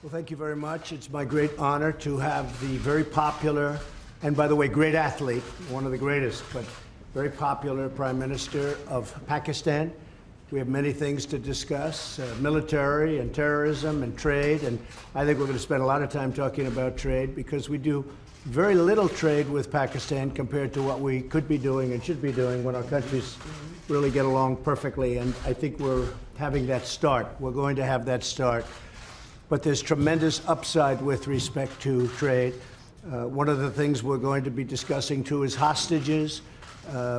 Well, thank you very much. It's my great honor to have the very popular, and by the way, great athlete, one of the greatest, but very popular Prime Minister of Pakistan. We have many things to discuss, military and terrorism and trade, and I think we're going to spend a lot of time talking about trade because we do very little trade with Pakistan compared to what we could be doing and should be doing when our countries really get along perfectly, and I think we're having that start. We're going to have that start. But there's tremendous upside with respect to trade. One of the things we're going to be discussing too is hostages,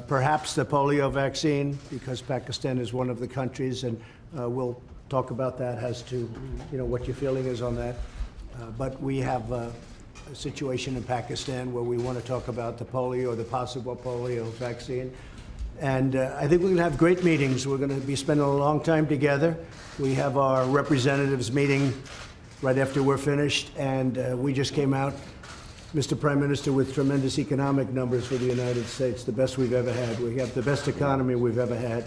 perhaps the polio vaccine, because Pakistan is one of the countries, and we'll talk about that as to what your feeling is on that. But we have a situation in Pakistan where we want to talk about the polio or the possible polio vaccine. And I think we're going to have great meetings. We're going to be spending a long time together. We have our representatives meeting right after we're finished, and we just came out, Mr. Prime Minister, with tremendous economic numbers for the United States, the best we've ever had. We have the best economy we've ever had,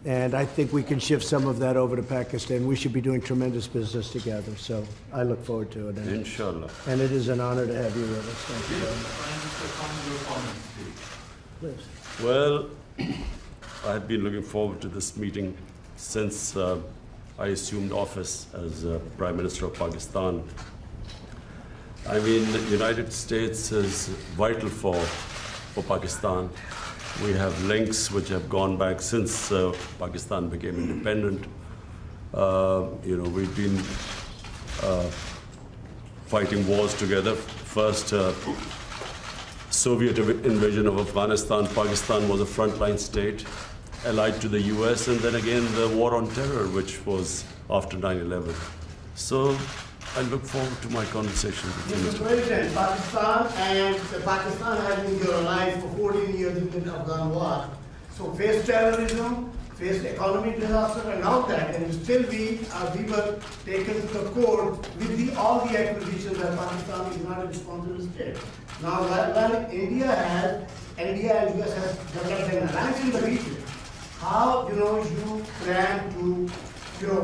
and I think we can shift some of that over to Pakistan. We should be doing tremendous business together, so I look forward to it. Inshallah. And it is an honor to have you with us. Thank you very much. Please. Well, I've been looking forward to this meeting since I assumed office as Prime Minister of Pakistan. I mean, the United States is vital for Pakistan. We have links which have gone back since Pakistan became independent. We've been fighting wars together. First, Soviet invasion of Afghanistan, Pakistan was a frontline state, allied to the US, and then again the war on terror, which was after 9/11. So I look forward to my conversation with you. Mr. President, Pakistan has been your allies for 14 years in the Afghan war. So faced terrorism, faced economic disaster, and now that, and still we were taken to the court with all the accusations that Pakistan is not a responsible state. Now, when India and US has developed an alliance in the region, how you plan to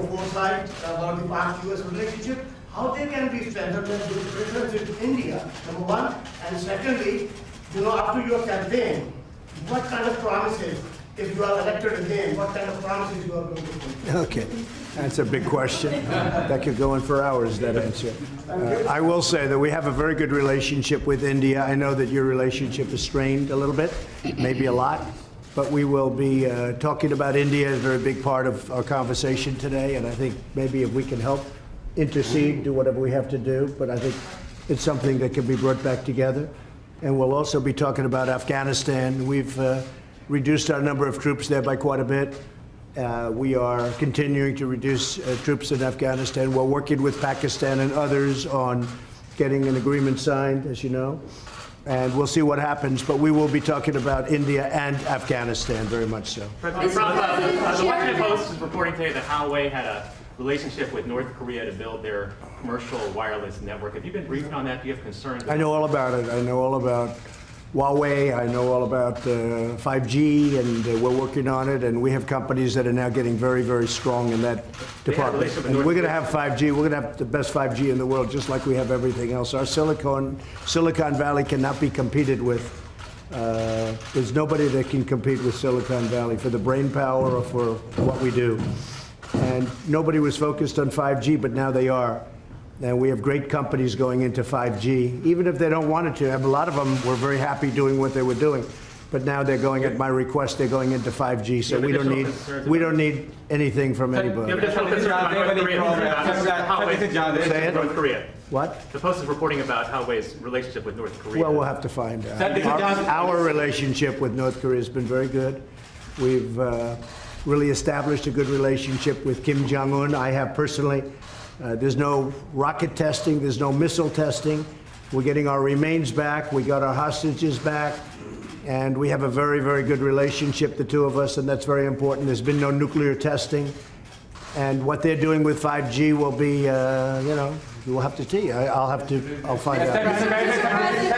foresight about the Pak-US relationship, how they can be strengthened with preference to India, number one, and secondly, after your campaign, what kind of promises, if you are elected again, what kind of promises you are going to make? Okay, that's a big question. That could go on for hours, that answer. I will say that we have a very good relationship with India. I know that your relationship is strained a little bit, maybe a lot, but we will be talking about India as a very big part of our conversation today, and I think maybe if we can help intercede, do whatever we have to do, but I think it's something that can be brought back together. And we'll also be talking about Afghanistan. We've reduced our number of troops there by quite a bit. We are continuing to reduce troops in Afghanistan. We're working with Pakistan and others on getting an agreement signed, as you know, and we'll see what happens. But we will be talking about India and Afghanistan, very much so. The Washington Post is reporting today that Huawei had a relationship with North Korea to build their commercial wireless network. Have you been briefed on that? Do you have concerns? I know all about it. I know all about Huawei. I know all about 5G, and we're working on it. And we have companies that are now getting very, very strong in that department. And we're going to have 5G. We're going to have the best 5G in the world, just like we have everything else. Our Silicon Valley cannot be competed with. There's nobody that can compete with Silicon Valley for the brain power or for what we do. And nobody was focused on 5G, but now they are. And we have great companies going into 5G, even if they don't want it to. A lot of them were very happy doing what they were doing, but now they're going, at my request, they're going into 5G. So we don't need anything from anybody. Say it. North Korea. What? The Post is reporting about Huawei's relationship with North Korea. Well, we'll have to find out. Our relationship with North Korea has been very good. We've really established a good relationship with Kim Jong-un. I have personally. There's no rocket testing. There's no missile testing. We're getting our remains back. We got our hostages back. And we have a very, very good relationship, the two of us, and that's very important. There's been no nuclear testing. And what they're doing with 5G will be, we'll have to see. I'll find out.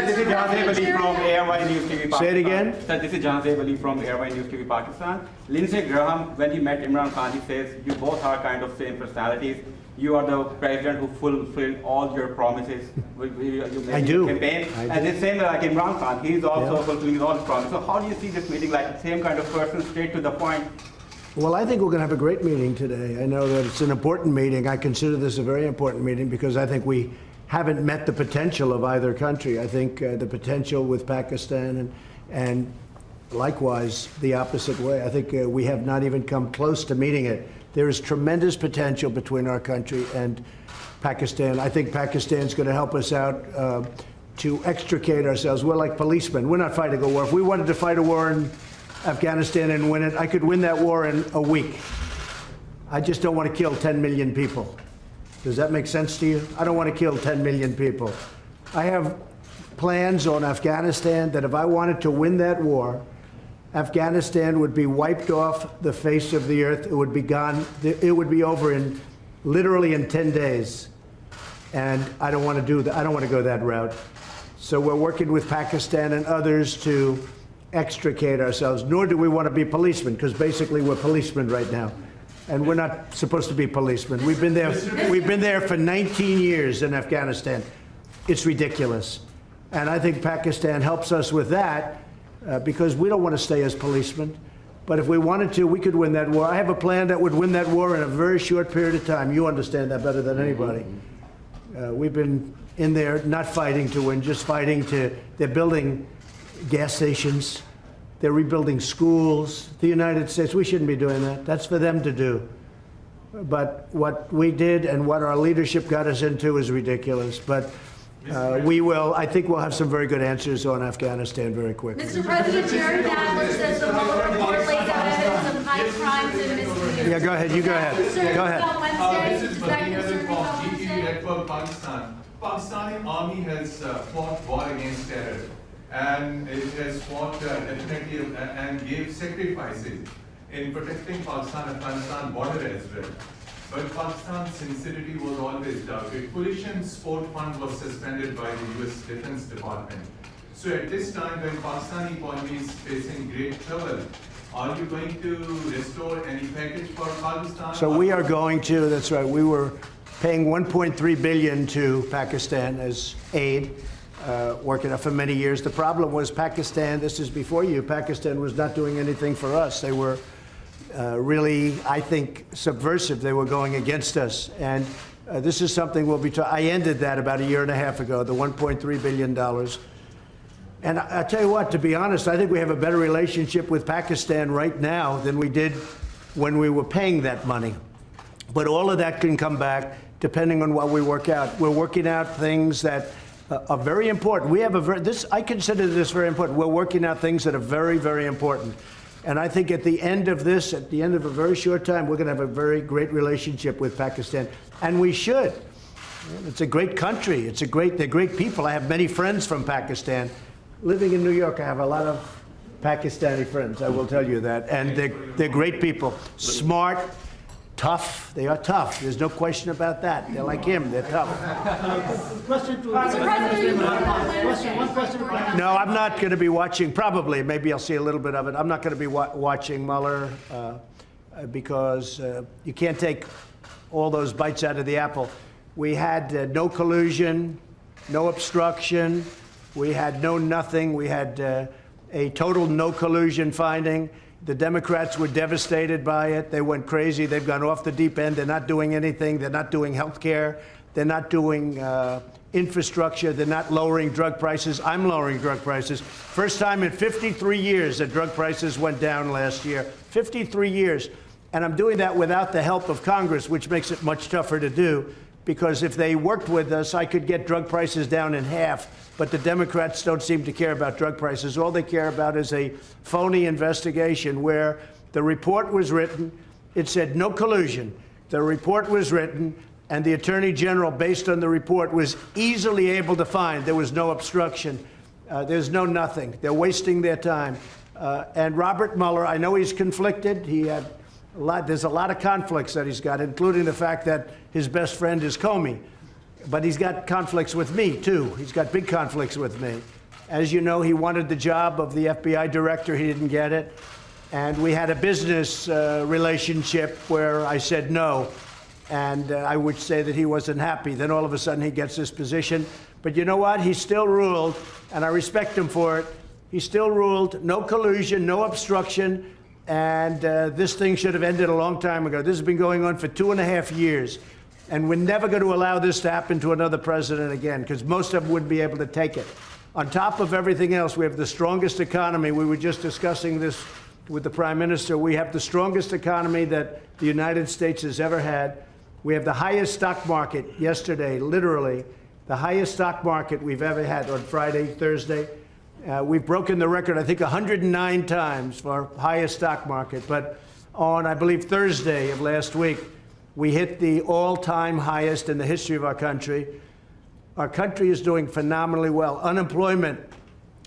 This is Jahanzeb Ali from ARY News TV Pakistan. Say it again? Sir, this is Jahanzeb Ali from ARY News TV Pakistan. Lindsey Graham, when he met Imran Khan, he says, you both are kind of same personalities. You are the president who fulfilled all your promises. You made I in do. the campaign. I And do. the same like Imran Khan, he's also Yeah. fulfilling all his promises. So how do you see this meeting, like the same kind of person, straight to the point? Well, I think we're going to have a great meeting today. I know that it's an important meeting. I consider this a very important meeting because I think we haven't met the potential of either country. I think the potential with Pakistan and likewise the opposite way. I think we have not even come close to meeting it. There is tremendous potential between our country and Pakistan. I think Pakistan's going to help us out to extricate ourselves. We're like policemen. We're not fighting a war. If we wanted to fight a war in Afghanistan and win it, I could win that war in a week. I just don't want to kill 10 million people. Does that make sense to you? I don't want to kill 10 million people. I have plans on Afghanistan that if I wanted to win that war, Afghanistan would be wiped off the face of the earth. It would be gone. It would be over in literally in 10 days. And I don't want to do that. I don't want to go that route. So we're working with Pakistan and others to extricate ourselves, nor do we want to be policemen, because basically we're policemen right now. And we're not supposed to be policemen. We've been there for 19 years in Afghanistan. It's ridiculous. And I think Pakistan helps us with that because we don't want to stay as policemen. But if we wanted to, we could win that war. I have a plan that would win that war in a very short period of time. You understand that better than anybody. We've been in there not fighting to win, just fighting to, they're building gas stations. They're rebuilding schools. The United States, we shouldn't be doing that. That's for them to do. But what we did and what our leadership got us into is ridiculous. But I think we'll have some very good answers on Afghanistan very quickly. Mr. President, Jerry Nadler says the Mueller report lays out evidence of high crimes and misdemeanors. Yeah, go ahead. You go ahead. Go ahead. Wednesday, This is is that Martina concerning from on GTV Wednesday? Network Pakistan. Pakistani army has fought war against terror, and it has fought definitely and gave sacrifices in protecting Pakistan-Afghanistan border as well. But Pakistan's sincerity was always doubted. Coalition Sport Fund was suspended by the US Defense Department. So at this time when Pakistani economy is facing great trouble, are you going to restore any package for Pakistan? So we are going to, that's right, we were paying $1.3 billion to Pakistan as aid, working out for many years. The problem was Pakistan, this is before you, Pakistan was not doing anything for us. They were really, I think, subversive. They were going against us. And this is something we'll be I ended that about a year and a half ago, the $1.3 billion. And I tell you what, to be honest, I think we have a better relationship with Pakistan right now than we did when we were paying that money. But all of that can come back depending on what we work out. We're working out things that are very important. We have I consider this very important. We're working out things that are very, very important. And I think at the end of this, at the end of a very short time, we're going to have a very great relationship with Pakistan. And we should. It's a great country. They're great people. I have many friends from Pakistan. Living in New York, I have a lot of Pakistani friends, I will tell you that. And they're great people. Smart, tough. They are tough. There's no question about that. They're like him. They're tough. Mr. President, you voted on Wednesday. No, I'm not going to be watching, probably, maybe I'll see a little bit of it. I'm not going to be watching Mueller because you can't take all those bites out of the apple. We had no collusion, no obstruction. We had no nothing. We had a total no collusion finding. The Democrats were devastated by it. They went crazy. They've gone off the deep end. They're not doing anything. They're not doing health care. They're not doing infrastructure. They're not lowering drug prices. I'm lowering drug prices. First time in 53 years that drug prices went down last year. 53 years. And I'm doing that without the help of Congress, which makes it much tougher to do. Because if they worked with us, I could get drug prices down in half. But the Democrats don't seem to care about drug prices. All they care about is a phony investigation where the report was written. It said no collusion. The report was written, and the Attorney General, based on the report, was easily able to find there was no obstruction. There's no nothing. They're wasting their time. And Robert Mueller, I know he's conflicted. There's a lot of conflicts that he's got, including the fact that his best friend is Comey. But he's got conflicts with me, too. He's got big conflicts with me. As you know, he wanted the job of the FBI director. He didn't get it. And we had a business relationship where I said no. And I would say that he wasn't happy. Then all of a sudden he gets this position. But you know what? He still ruled, and I respect him for it. He still ruled, no collusion, no obstruction, and this thing should have ended a long time ago. This has been going on for 2.5 years, and we're never going to allow this to happen to another president again, because most of them wouldn't be able to take it. On top of everything else, we have the strongest economy. We were just discussing this with the Prime Minister. We have the strongest economy that the United States has ever had. We have the highest stock market yesterday, literally, the highest stock market we've ever had on Friday, Thursday. We've broken the record, I think, 109 times for our highest stock market. But on, I believe, Thursday of last week, we hit the all-time highest in the history of our country. Our country is doing phenomenally well. Unemployment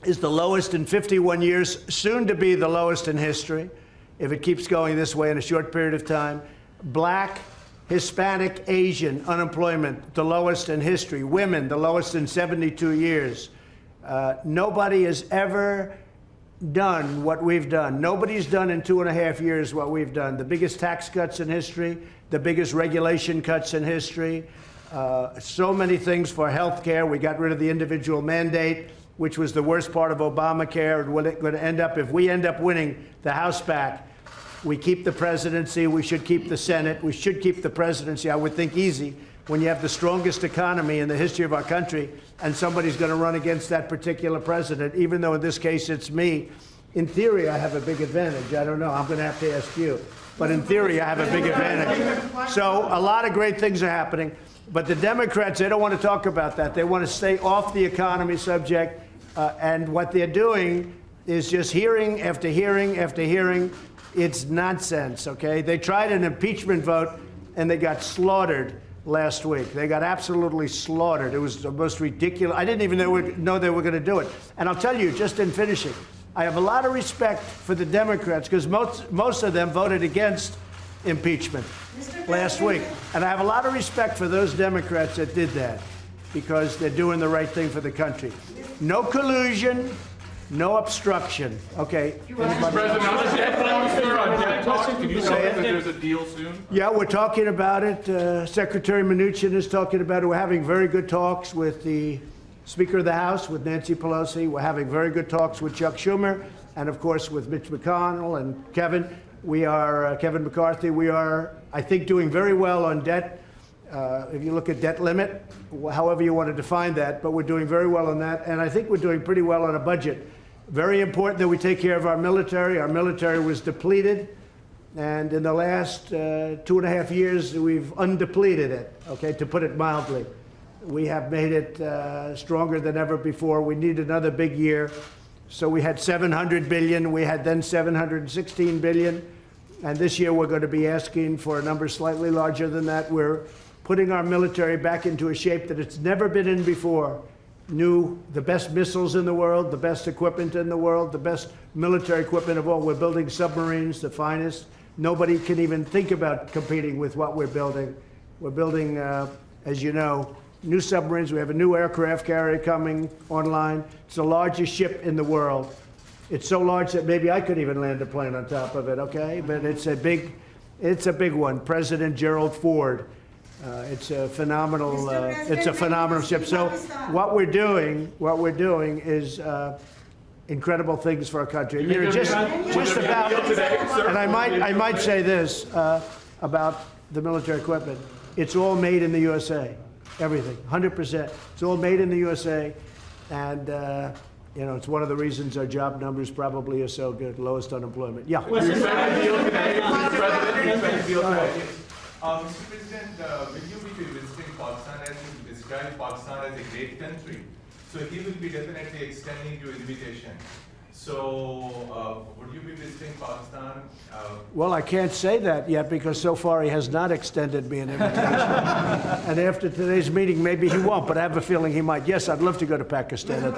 is the lowest in 51 years, soon to be the lowest in history, if it keeps going this way in a short period of time. Black, Hispanic, Asian unemployment, the lowest in history. Women, the lowest in 72 years. Nobody has ever done what we've done. Nobody's done in 2.5 years what we've done. The biggest tax cuts in history, the biggest regulation cuts in history, so many things for health care. We got rid of the individual mandate, which was the worst part of Obamacare. And what it's going to end up, if we end up winning the House back, we keep the presidency, we should keep the Senate, we should keep the presidency, I would think easy, when you have the strongest economy in the history of our country, and somebody's going to run against that particular president, even though in this case it's me. In theory, I have a big advantage. I don't know. I'm going to have to ask you. But in theory, I have a big advantage. So a lot of great things are happening. But the Democrats, they don't want to talk about that. They want to stay off the economy subject. And what they're doing is just hearing after hearing after hearing. It's nonsense, okay? They tried an impeachment vote, and they got slaughtered last week. They got absolutely slaughtered. It was the most ridiculous. I didn't even know they were going to do it. And I'll tell you, just in finishing, I have a lot of respect for the Democrats, because most of them voted against impeachment last week. And I have a lot of respect for those Democrats that did that, because they're doing the right thing for the country. No collusion, no obstruction. Okay. Mr. President, how does that promise on debt talks? Can you say that there's a deal soon? Yeah, we're talking about it. Secretary Mnuchin is talking about it. We're having very good talks with the Speaker of the House, with Nancy Pelosi. We're having very good talks with Chuck Schumer, and of course with Mitch McConnell and Kevin. We are, Kevin McCarthy, we are, I think, doing very well on debt. If you look at debt limit, however you want to define that, but we're doing very well on that. And I think we're doing pretty well on a budget. Very important that we take care of our military. Our military was depleted. And in the last 2.5 years, we've undepleted it, okay, to put it mildly. We have made it stronger than ever before. We need another big year. So we had $700 billion. We had then $716 billion. And this year, we're going to be asking for a number slightly larger than that. We're putting our military back into a shape that it's never been in before. The best missiles in the world, the best equipment in the world, the best military equipment of all. We're building submarines, the finest. Nobody can even think about competing with what we're building. We're building, as you know, new submarines. We have a new aircraft carrier coming online. It's the largest ship in the world. It's so large that maybe I could even land a plane on top of it, okay? But it's a big one. President Gerald Ford. It's a phenomenal ship. So what we're doing is incredible things for our country. You know, just about, and I might say this about the military equipment. It's all made in the USA. Everything, 100%. It's all made in the USA, and you know, it's one of the reasons our job numbers probably are so good, lowest unemployment. Yeah. Mr. President, will you be visiting Pakistan, as you described Pakistan as a great country? So he will be definitely extending your invitation. So would you be visiting Pakistan? Well, I can't say that yet, because so far he has not extended me an invitation. And after today's meeting, maybe he won't, but I have a feeling he might. Yes, I'd love to go to Pakistan.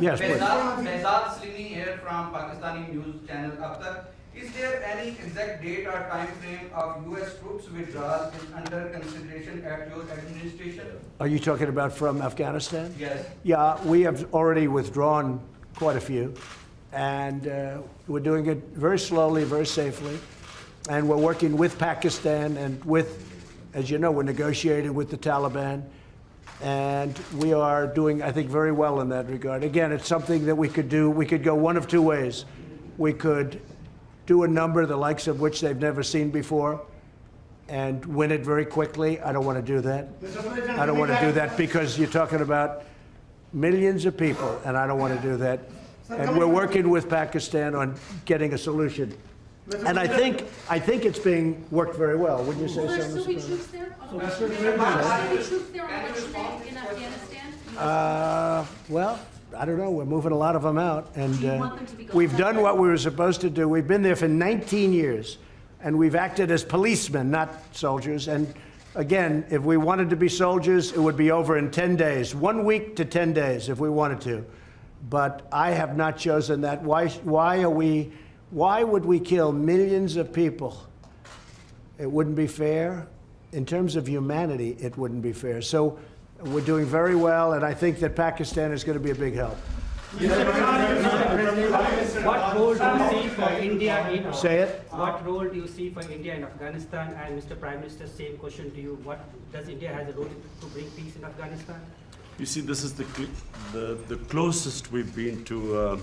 Yes, please. Behzad Salimi here from Pakistani news channel Akhtar. Is there any exact date or time frame of U.S. troops withdrawal is under consideration at your administration? Are you talking about from Afghanistan? Yes. Yeah, we have already withdrawn quite a few, and we're doing it very slowly, very safely. and we're working with Pakistan and with, as you know, we're negotiating with the Taliban. And we are doing, I think, very well in that regard. Again, it's something that we could do. We could go one of two ways. We could do a number the likes of which they've never seen before and win it very quickly. I don't want to do that. I don't want to do that because you're talking about millions of people, and I don't want to do that. And we're working with Pakistan on getting a solution. And I think it's being worked very well. Wouldn't you say Will there so, still be Mr. troops there? Will there still be troops there on election day in Afghanistan? Well, I don't know. We're moving a lot of them out, and Do you want them to be gone? we've done what we were supposed to do. We've been there for 19 years, and we've acted as policemen, not soldiers. And again, if we wanted to be soldiers, it would be over in 10 days, 1 week to 10 days, if we wanted to. But I have not chosen that. Why would we kill millions of people? It wouldn't be fair. In terms of humanity, it wouldn't be fair. So we're doing very well, and I think that Pakistan is going to be a big help. What role do you see for India in? Say it. What role do you see for India in Afghanistan? And Mr. Prime Minister, same question to you. What does India has a role to bring peace in Afghanistan? You see, this is the closest we've been to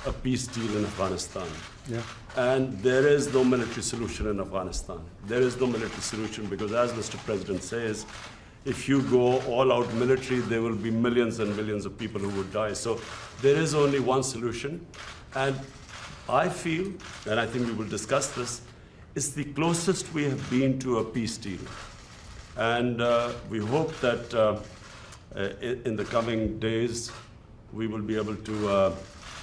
a peace deal in Afghanistan. Yeah. And there is no military solution in Afghanistan. There is no military solution because, as Mr. President says, if you go all out military, there will be millions and millions of people who would die. So there is only one solution. And I feel, and I think we will discuss this, it's the closest we have been to a peace deal. And we hope that in the coming days, we will be able to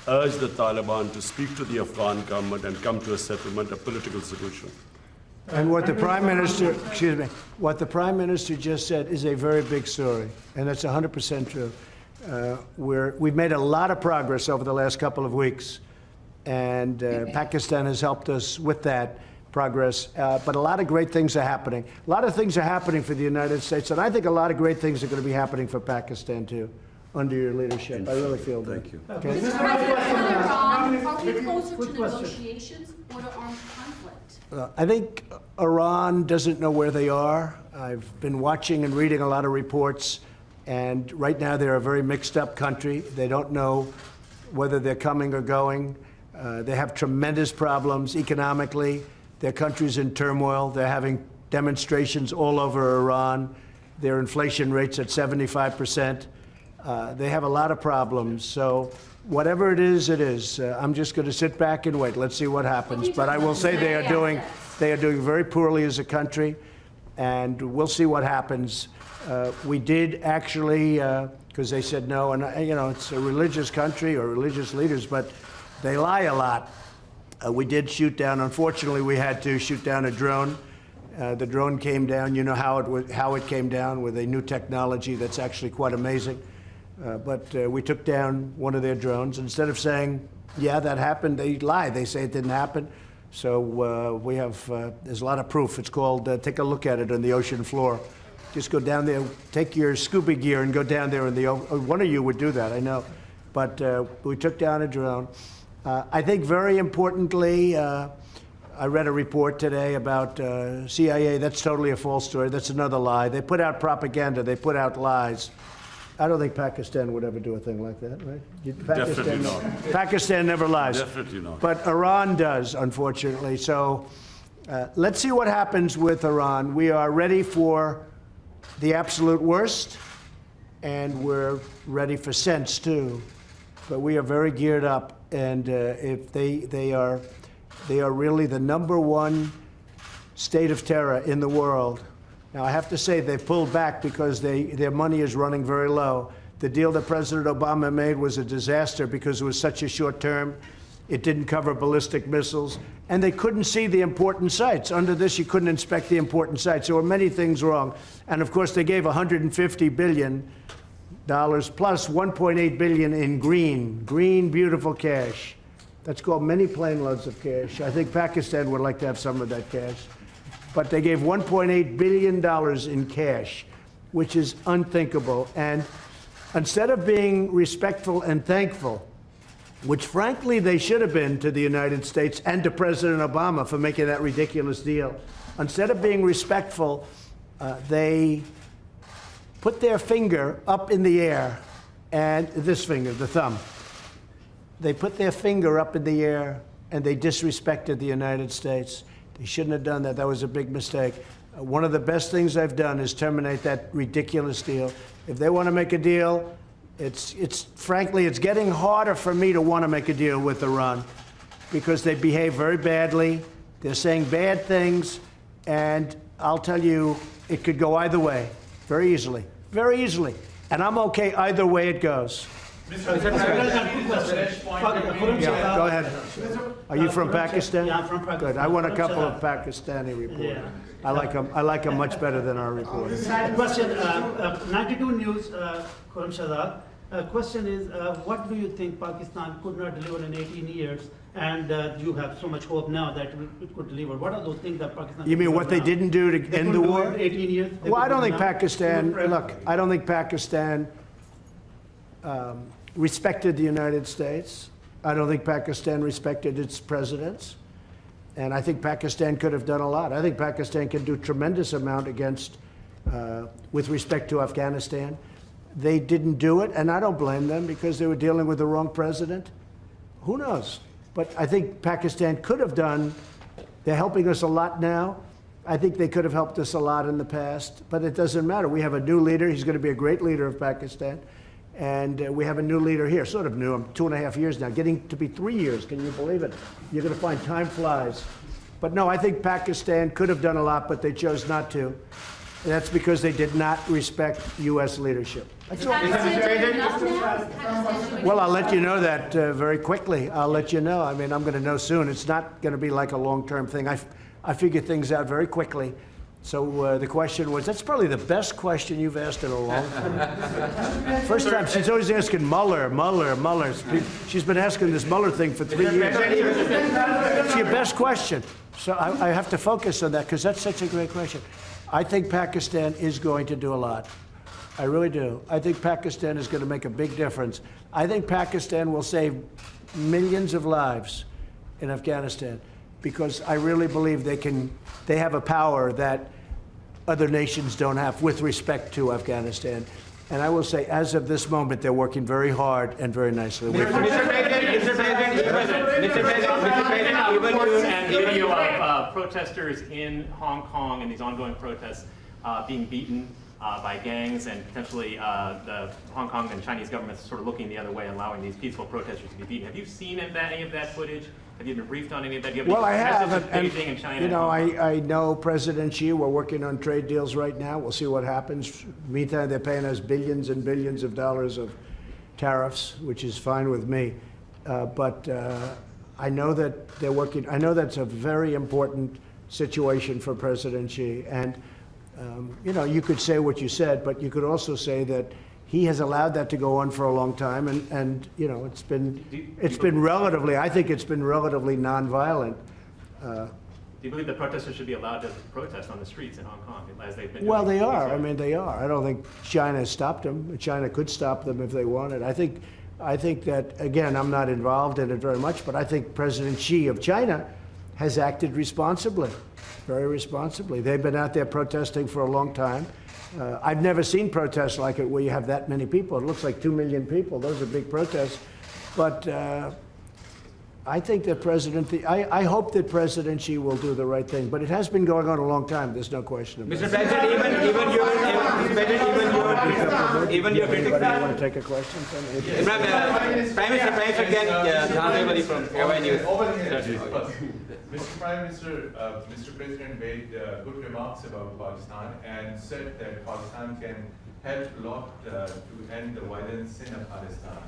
urge the Taliban to speak to the Afghan government and come to a settlement, a political solution. And what the Prime Minister, excuse me, what the Prime Minister just said is a very big story, and that's 100% true. We've made a lot of progress over the last couple of weeks, and Pakistan has helped us with that progress. But a lot of great things are happening. A lot of things are happening for the United States, and I think a lot of great things are going to be happening for Pakistan, too, under your leadership. I really feel that. Thank you. Okay. Mr. President, on Iran, are we closer to negotiations or to armed conflict? I think Iran doesn't know where they are. I've been watching and reading a lot of reports, and right now they're a very mixed up country. They don't know whether they're coming or going. They have tremendous problems economically. Their country's in turmoil. They're having demonstrations all over Iran. Their inflation rate's at 75%. They have a lot of problems. So whatever it is, it is. I'm just going to sit back and wait. Let's see what happens. But I will say they are doing very poorly as a country, and we'll see what happens. We did actually, because they said no, and you know, it's a religious country or religious leaders, but they lie a lot. We did shoot down. Unfortunately, we had to shoot down a drone. The drone came down. You know how it came down, with a new technology that's actually quite amazing. But we took down one of their drones. Instead of saying, yeah, that happened, they lie. They say it didn't happen. So we have, there's a lot of proof. It's called, take a look at it on the ocean floor. Just go down there, take your scuba gear and go down there in the ocean. One of you would do that, I know. But we took down a drone. I think very importantly, I read a report today about CIA. That's totally a false story. That's another lie. They put out propaganda. They put out lies. I don't think Pakistan would ever do a thing like that, right? Definitely not. Pakistan never lies. Definitely not. But Iran does, unfortunately. So let's see what happens with Iran. We are ready for the absolute worst, and we're ready for sense, too. But we are very geared up, and if they are really the #1 state of terror in the world. Now, I have to say they've pulled back because their money is running very low. The deal that President Obama made was a disaster because it was such a short term. It didn't cover ballistic missiles, and they couldn't see the important sites. Under this, you couldn't inspect the important sites. There were many things wrong. And of course, they gave $150 billion plus $1.8 billion in green, beautiful cash. That's called many plane loads of cash. I think Pakistan would like to have some of that cash. But they gave $1.8 billion in cash, which is unthinkable. And instead of being respectful and thankful which frankly they should have been to the United States and to President Obama for making that ridiculous deal. Instead of being respectful, they put their finger up in the air, and this finger, the thumb, they put their finger up in the air and they disrespected the United States. They shouldn't have done that. That was a big mistake. One of the best things I've done is terminate that ridiculous deal. If they want to make a deal, frankly, it's getting harder for me to want to make a deal with Iran because they behave very badly. They're saying bad things, and I'll tell you, it could go either way, very easily, very easily. And I'm okay either way it goes. Yeah, go ahead. Are you from Pakistan? Yeah, I'm from Pakistan. Good. I want a couple of Pakistani reporters. Yeah. I like them much better than our reporters. Question, 92 News, Khurram Shahzad. Question is, what do you think Pakistan could not deliver in 18 years? And you have so much hope now that it could deliver. What are those things that Pakistan You mean what they didn't do to end the war? 18 years. Well, I don't think Pakistan, look, I don't think Pakistan respected the United States. I don't think Pakistan respected its presidents. And I think Pakistan could have done a lot. I think Pakistan can do a tremendous amount with respect to Afghanistan. They didn't do it, and I don't blame them because they were dealing with the wrong president. Who knows? But I think Pakistan could have done, they're helping us a lot now. I think they could have helped us a lot in the past, but it doesn't matter. We have a new leader. He's going to be a great leader of Pakistan. And we have a new leader here, sort of new. I'm 2.5 years now, getting to be 3 years. Can you believe it? You're going to find time flies. But no, I think Pakistan could have done a lot, but they chose not to. And that's because they did not respect U.S. leadership. That's all. Well, I'll let you know that very quickly. I'll let you know. I mean, I'm going to know soon. It's not going to be like a long-term thing. I figure things out very quickly. So the question was, that's probably the best question you've asked in a long time. First time, she's always asking Mueller. She's been asking this Mueller thing for 3 years. It's your best question. So I have to focus on that because that's such a great question. I think Pakistan is going to do a lot. I really do. I think Pakistan is going to make a big difference. I think Pakistan will save millions of lives in Afghanistan because I really believe they have a power that other nations don't have with respect to Afghanistan. And I will say, as of this moment, they're working very hard and very nicely. Mr. President, and video of protesters in Hong Kong and these ongoing protests being beaten by gangs, and potentially the Hong Kong and Chinese governments sort of looking the other way, allowing these peaceful protesters to be beaten. Have you seen any of that footage? Have you been briefed on any of that? Well, I have. Beijing and China, you know, I know President Xi. We're working on trade deals right now. We'll see what happens. Meantime, they're paying us billions and billions of dollars of tariffs, which is fine with me. But I know that they're working. I know that's a very important situation for President Xi. And, you know, you could say what you said, but you could also say that he has allowed that to go on for a long time, and you know, it's been relatively, I think it's been relatively nonviolent. Do you believe that protesters should be allowed to protest on the streets in Hong Kong, as they've been doing? Well, they are. I mean, they are. I don't think China stopped them. China could stop them if they wanted. I think that, again, I'm not involved in it very much, but I think President Xi of China has acted responsibly, very responsibly. They've been out there protesting for a long time. I've never seen protests like it where you have that many people. It looks like 2 million people. Those are big protests. But I think that I hope that President Xi will do the right thing. But it has been going on a long time. There's no question about it. Mr. President, even your critics. Anybody want to take a question? Prime Minister can from Hawaii News. Mr. Prime Minister, Mr. President made good remarks about Pakistan and said that Pakistan can help a lot to end the violence in Afghanistan.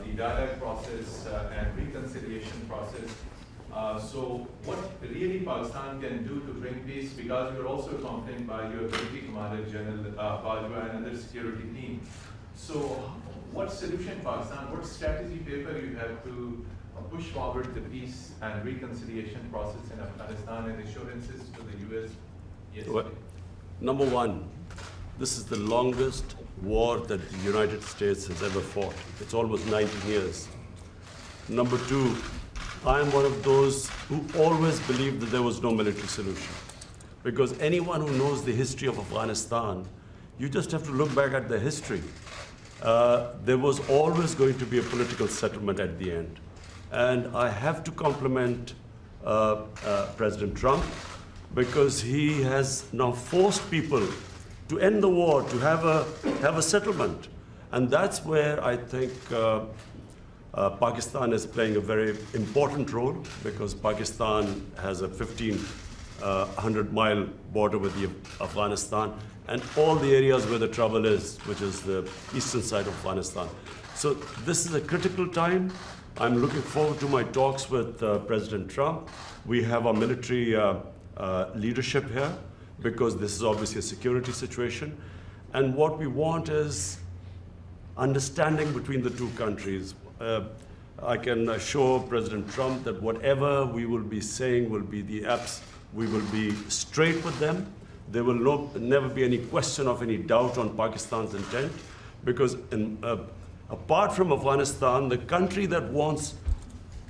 The dialogue process and reconciliation process. So what really Pakistan can do to bring peace, because you're also accompanied by your military commander, General Bajwa, and other security team. So what solution Pakistan, what strategy paper you have to push forward the peace and reconciliation process in Afghanistan and assurances to the U.S.? Yes. Well, number one, this is the longest war that the United States has ever fought. It's almost 19 years. Number two, I am one of those who always believed that there was no military solution. Because anyone who knows the history of Afghanistan, you just have to look back at the history. There was always going to be a political settlement at the end. And I have to compliment President Trump, because he has now forced people to end the war, to have a settlement. And that's where I think Pakistan is playing a very important role, because Pakistan has a 1,500-mile border with Afghanistan, and all the areas where the trouble is, which is the eastern side of Afghanistan. So this is a critical time. I'm looking forward to my talks with President Trump. We have our military leadership here, because this is obviously a security situation. And what we want is understanding between the two countries. I can assure President Trump that whatever we will be saying will be the apps. We will be straight with them. There will never be any question of any doubt on Pakistan's intent, because apart from Afghanistan, the country that wants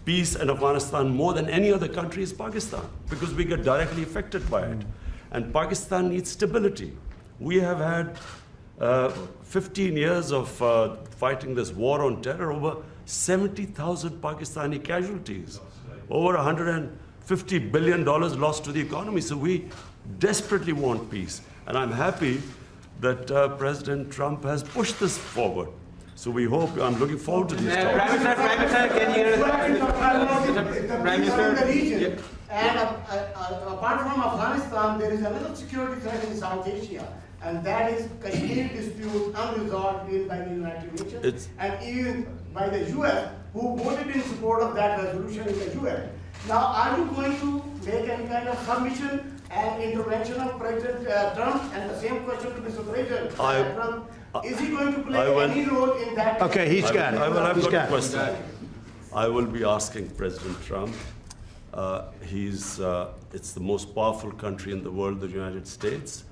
peace in Afghanistan more than any other country is Pakistan, because we get directly affected by it. And Pakistan needs stability. We have had 15 years of fighting this war on terror, over 70,000 Pakistani casualties, over $150 billion lost to the economy. So we desperately want peace. And I'm happy that President Trump has pushed this forward. So we hope, I'm looking forward to these talks. Prime Minister, can you... Prime Minister, the region. And apart from Afghanistan, there is another security threat in South Asia, and that is Kashmir dispute unresolved by the United Nations and even by the US, who voted in support of that resolution in the UN. Now, are you going to make any kind of submission and intervention of President Trump? And the same question to Mr. President Trump. Is he going to play any role in that? Okay, he's got it. I've got a question. I will be asking President Trump. It's the most powerful country in the world, the United States.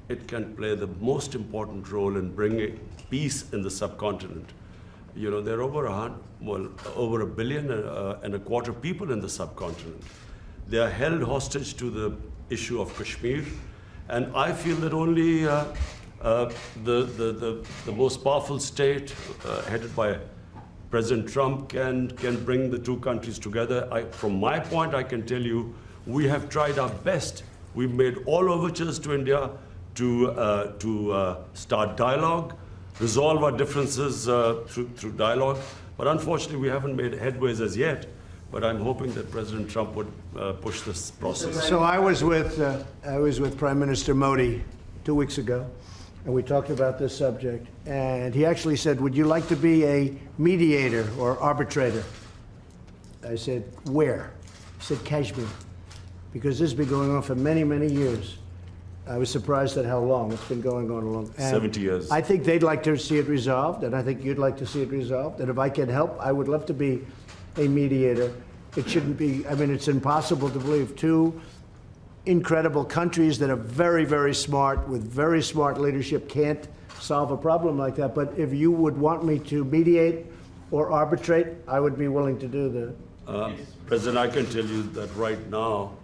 It can play the most important role in bringing peace in the subcontinent. You know, there are over a billion and a quarter people in the subcontinent. They are held hostage to the issue of Kashmir, and I feel that only the most powerful state, headed by President Trump, can bring the two countries together. From my point, I can tell you, we have tried our best. We've made all overtures to India to start dialogue, resolve our differences through dialogue. But unfortunately, we haven't made headways as yet. But I'm hoping that President Trump would push this process. So I was with Prime Minister Modi 2 weeks ago, and we talked about this subject. And he actually said, "Would you like to be a mediator or arbitrator?" I said, "Where?" He said, "Kashmir," because this has been going on for many, many years. I was surprised at how long it's been going on. 70 years. I think they'd like to see it resolved, and I think you'd like to see it resolved. And if I can help, I would love to be a mediator. It shouldn't be, I mean, it's impossible to believe two incredible countries that are very, very smart, with very smart leadership, can't solve a problem like that. But if you would want me to mediate or arbitrate, I would be willing to do that. President, I can tell you that right now,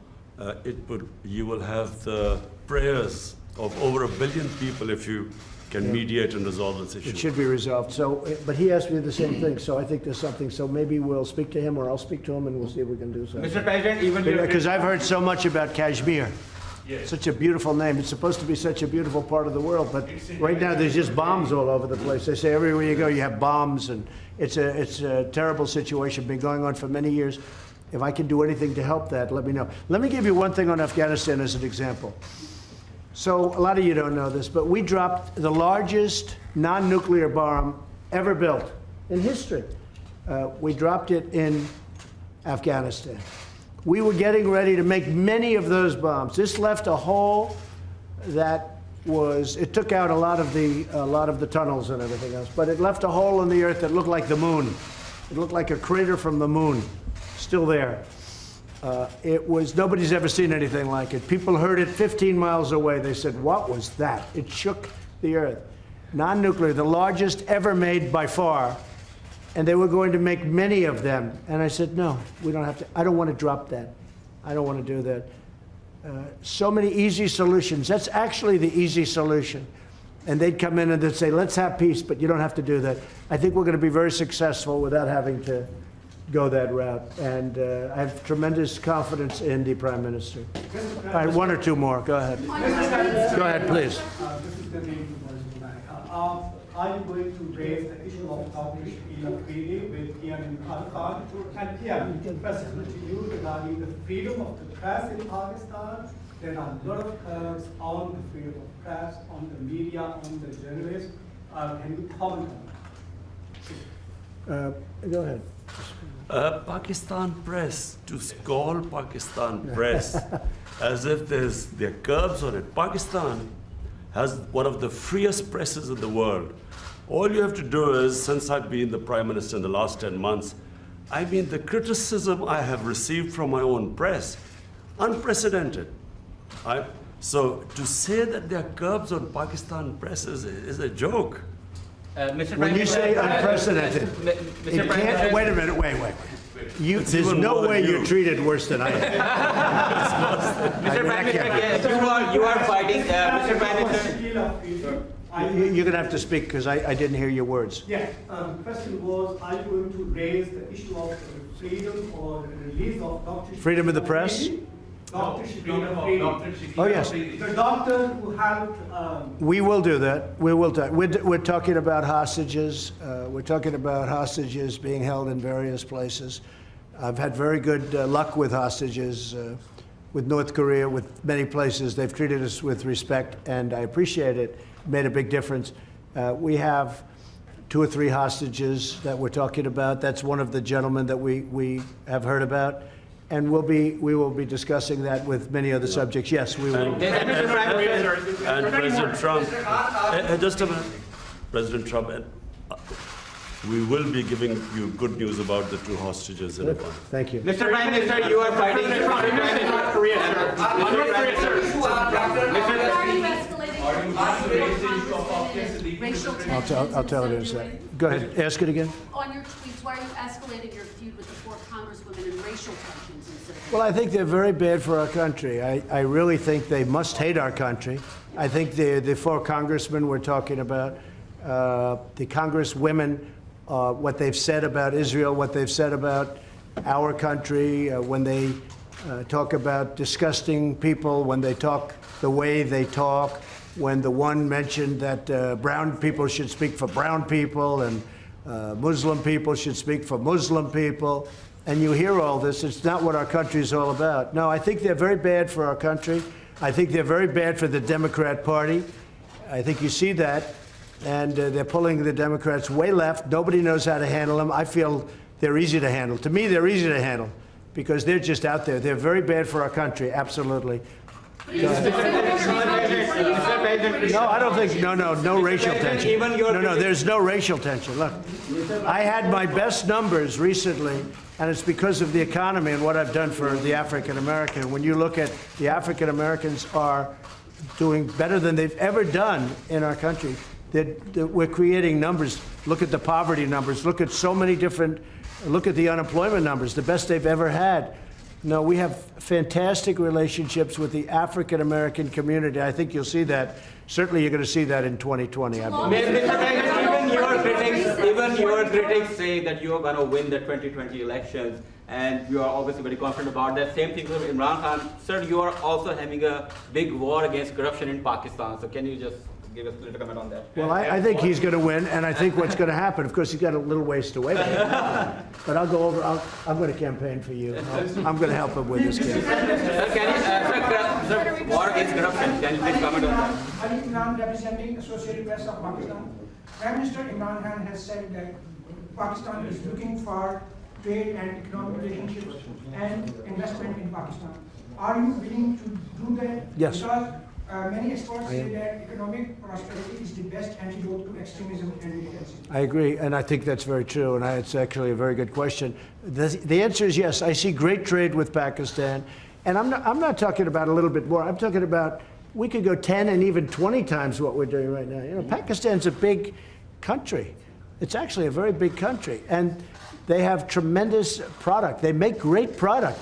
you will have the prayers of over 1 billion people if you can mediate and resolve this issue. It should be resolved. So, but he asked me the same thing, so I think there's something. So maybe we'll speak to him, or I'll speak to him, and we'll see if we can do something. Mr. President, even because I've heard so much about Kashmir. Yes. Such a beautiful name. It's supposed to be such a beautiful part of the world, but right now there's just bombs all over the place. They say everywhere you go you have bombs, and it's a terrible situation. Been going on for many years. If I can do anything to help that, let me know. Let me give you one thing on Afghanistan as an example. So a lot of you don't know this, but we dropped the largest non-nuclear bomb ever built in history. We dropped it in Afghanistan. We were getting ready to make many of those bombs. This left a hole that was, it took out a lot of the tunnels and everything else, but it left a hole in the earth that looked like the moon. It looked like a crater from the moon, still there. Nobody's ever seen anything like it. People heard it 15 miles away. They said, "What was that?" It shook the earth. Non-nuclear, the largest ever made by far. and they were going to make many of them. And I said, no, we don't have to. I don't want to drop that. I don't want to do that. So many easy solutions. That's actually the easy solution. And they'd come in and they'd say, let's have peace, but you don't have to do that. I think we're going to be very successful without having to go that route. And I have tremendous confidence in the Prime Minister. All right, one or two more. Go ahead. Go ahead, please. This is the name to America. Are you going to raise the issue of Turkish treaty with Imran Khan? And Ian, question to you regarding the freedom of the press in Pakistan. There are a lot of curbs on the freedom of press, on the media, on the journalists. Can you comment on that? Go ahead. Pakistan press, to call Pakistan press as if there are curbs on it. Pakistan has one of the freest presses in the world. All you have to do is, since I've been the Prime Minister in the last 10 months, I mean, the criticism I have received from my own press, unprecedented. So to say that there are curbs on Pakistan press is a joke. When you say unprecedented, it can't, wait a minute, wait. There's no way you're treated worse than I am. Mr. Prime Minister, you are fighting, Mr. Prime Minister. You're going to have to speak because I didn't hear your words. Yeah, the question was, are you going to raise the issue of freedom or the release of Dr. Freedom of the press? Dr. Oh, yes. The doctor who helped... We will do that. We will. We're talking about hostages. We're talking about hostages being held in various places. I've had very good luck with hostages, with North Korea, with many places. They've treated us with respect, and I appreciate it. Made a big difference. We have 2 or 3 hostages that we're talking about. That's one of the gentlemen that we have heard about. And we will be discussing that with many other subjects. Yes, we will. And President Trump, just a minute. President Trump, we will be giving you good news about the 2 hostages in a month. Thank you. Mr. Prime Minister, you are fighting North Korea, sir. North Korea, sir. I'll tell it in a second. Go ahead. Ask it again. On your tweets, why are you escalating your feud with the 4 congresswomen and racial tensions instead of... Well, I think they're very bad for our country. I really think they must hate our country. I think the 4 congressmen we're talking about, the congresswomen, what they've said about Israel, what they've said about our country, when they talk about disgusting people, when they talk the way they talk, when the one mentioned that brown people should speak for brown people and Muslim people should speak for Muslim people, and you hear all this, it's not what our country is all about. No, I think they're very bad for our country. I think they're very bad for the Democrat Party. I think you see that, and they're pulling the Democrats way left. Nobody knows how to handle them. I feel they're easy to handle. To me, they're easy to handle because they're just out there. They're very bad for our country, absolutely. No, I don't think, no racial tension. No, there's no racial tension. Look, I had my best numbers recently, and it's because of the economy and what I've done for the African American. When you look at the African Americans are doing better than they've ever done in our country. We're creating numbers. Look at the poverty numbers. Look at so many different, look at the unemployment numbers, the best they've ever had. No, we have fantastic relationships with the African American community. I think you'll see that. Certainly, you're going to see that in 2020. I believe. Even your critics say that you are going to win the 2020 elections, and you are obviously very confident about that. Same thing with Imran Khan. Sir, you are also having a big war against corruption in Pakistan. So can you just give us a little comment on that? Well, I think he's going to win, and I think what's going to happen, of course, he's got a little ways to wait. But I'll go over, I'm going to campaign for you. I'm going to help him with this case. Sir, can you, war against corruption, can you please comment on that? Ali Imran, representing Associated Press of Pakistan. Prime Minister Imran Khan has said that Pakistan is looking for trade and economic relationships and investment in Pakistan. Are you willing to do that? Yes. Because many experts say that economic prosperity is the best antidote to extremism and militancy. I agree, and I think that's very true, and it's actually a very good question. The answer is yes. I see great trade with Pakistan, and I'm not talking about a little bit more. I'm talking about we could go 10 and even 20 times what we're doing right now. You know, Pakistan's a big country. It's actually a very big country, and they have tremendous product. They make great product.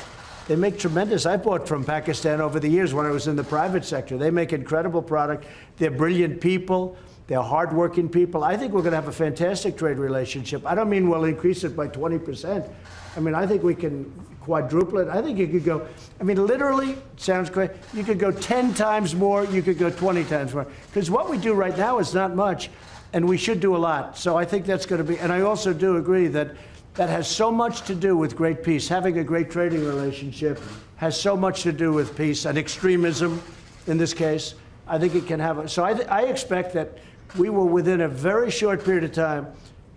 They make tremendous. I bought from Pakistan over the years when I was in the private sector. They make incredible product. They're brilliant people. They're hardworking people. I think we're going to have a fantastic trade relationship. I don't mean we'll increase it by 20%. I mean, I think we can quadruple it. I think you could go, I mean, literally, it sounds great. You could go 10 times more. You could go 20 times more. Because what we do right now is not much, and we should do a lot. So I think that's going to be, and I also do agree that that has so much to do with great peace. Having a great trading relationship has so much to do with peace and extremism in this case. I think it can have, so I expect that we will, within a very short period of time,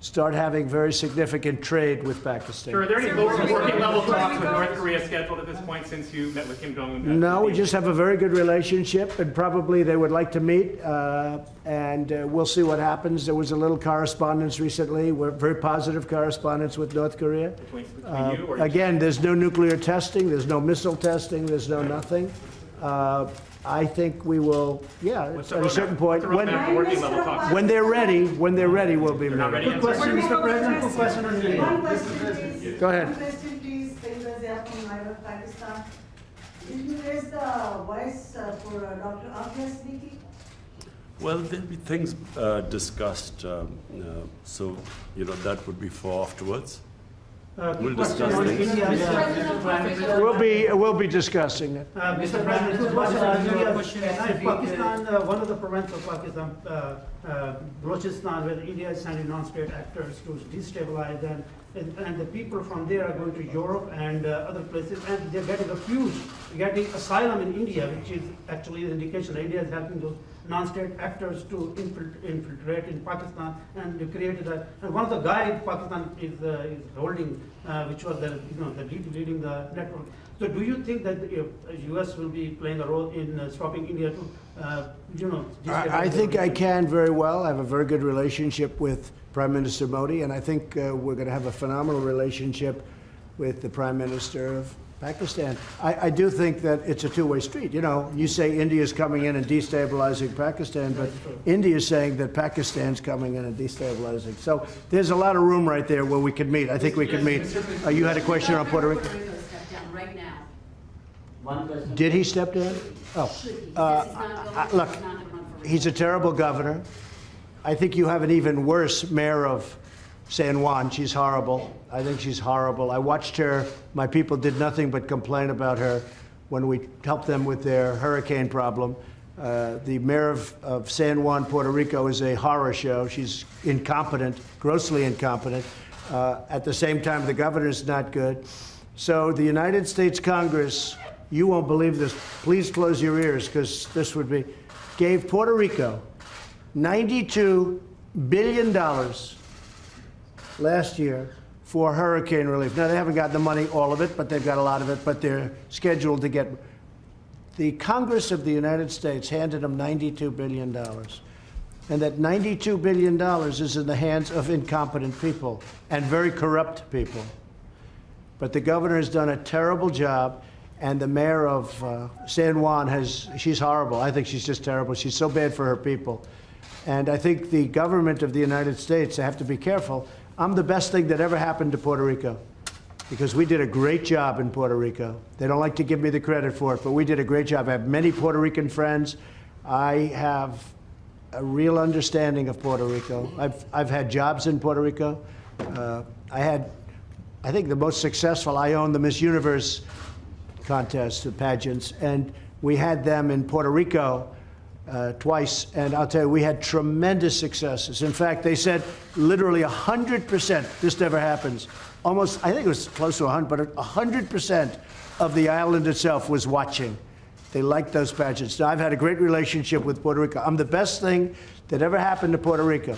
start having very significant trade with Pakistan. Sir, are there any working level talks with North Korea scheduled at this point since you met with Kim Jong-un? No, we just have a very good relationship, and probably they would like to meet, and we'll see what happens. There was a little correspondence recently, very positive correspondence with North Korea. Between you or again, there's no nuclear testing, there's no missile testing, there's no nothing. I think we will, yeah, at a certain point, when they're ready, we'll be ready. Good question, Mr. President. Good question on India. One question, please. Go ahead. One question, please. Sayyidah from Pakistan. Did you raise the voice for Dr. Afia Siddiqui? Well, there'll be things discussed, so, you know, that would be for afterwards. We'll discuss things. We'll be discussing it. Mr. President, good question on India. Pakistan, one of the provinces of Pakistan, Balochistan, where India is sending non-state actors to destabilize them, and the people from there are going to Europe and other places, and they're getting refugee, getting asylum in India, which is actually an indication that India is helping those non-state actors to infiltrate in Pakistan, and they created a. And one of the guys Pakistan is holding, which was the leading the network. So, do you think that the U.S. will be playing a role in stopping India to, I think I can very well. I have a very good relationship with Prime Minister Modi, and I think we're going to have a phenomenal relationship with the Prime Minister of Pakistan. I do think that it's a two-way street. You know, you say India's coming in and destabilizing Pakistan, but India's saying that Pakistan's coming in and destabilizing. So there's a lot of room right there where we could meet. I think we could meet. You had a question on Puerto Rico? Right now. One question. Did he step down? Oh, look, he's a terrible governor. I think you have an even worse mayor of San Juan. She's horrible. I think she's horrible. I watched her. My people did nothing but complain about her when we helped them with their hurricane problem. The mayor of San Juan, Puerto Rico, is a horror show. She's incompetent, grossly incompetent. At the same time, the governor's not good. So the United States Congress, you won't believe this. Please close your ears, because this would be, gave Puerto Rico $92 billion last year for hurricane relief. Now, they haven't got the money, all of it, but they've got a lot of it, but they're scheduled to get. The Congress of the United States handed them $92 billion. And that $92 billion is in the hands of incompetent people and very corrupt people. But the governor has done a terrible job, and the mayor of San Juan she's horrible. I think she's just terrible. She's so bad for her people. And I think the government of the United States, they have to be careful. I'm the best thing that ever happened to Puerto Rico, because we did a great job in Puerto Rico. They don't like to give me the credit for it, but we did a great job. I have many Puerto Rican friends. I have a real understanding of Puerto Rico. I've had jobs in Puerto Rico. I think the most successful, I owned the Miss Universe contest, the pageants, and we had them in Puerto Rico twice, and I'll tell you, we had tremendous successes. In fact, they said literally 100%, this never happens, almost, I think it was close to 100, but 100% of the island itself was watching. They liked those pageants. Now, I've had a great relationship with Puerto Rico. I'm the best thing that ever happened to Puerto Rico.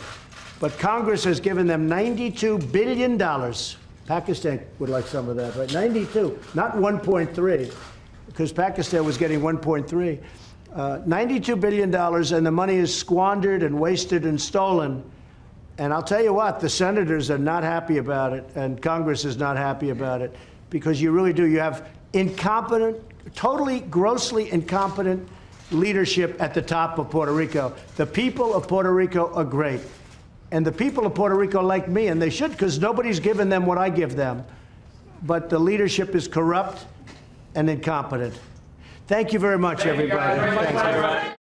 But Congress has given them $92 billion. Pakistan would like some of that, right? 92, not 1.3, because Pakistan was getting 1.3. $92 billion, and the money is squandered and wasted and stolen. And I'll tell you what, the senators are not happy about it, and Congress is not happy about it, because you really do. You have incompetent, totally, grossly incompetent leadership at the top of Puerto Rico. The people of Puerto Rico are great. And the people of Puerto Rico like me, and they should, because nobody's given them what I give them. But the leadership is corrupt and incompetent. Thank you very much, everybody. Thanks.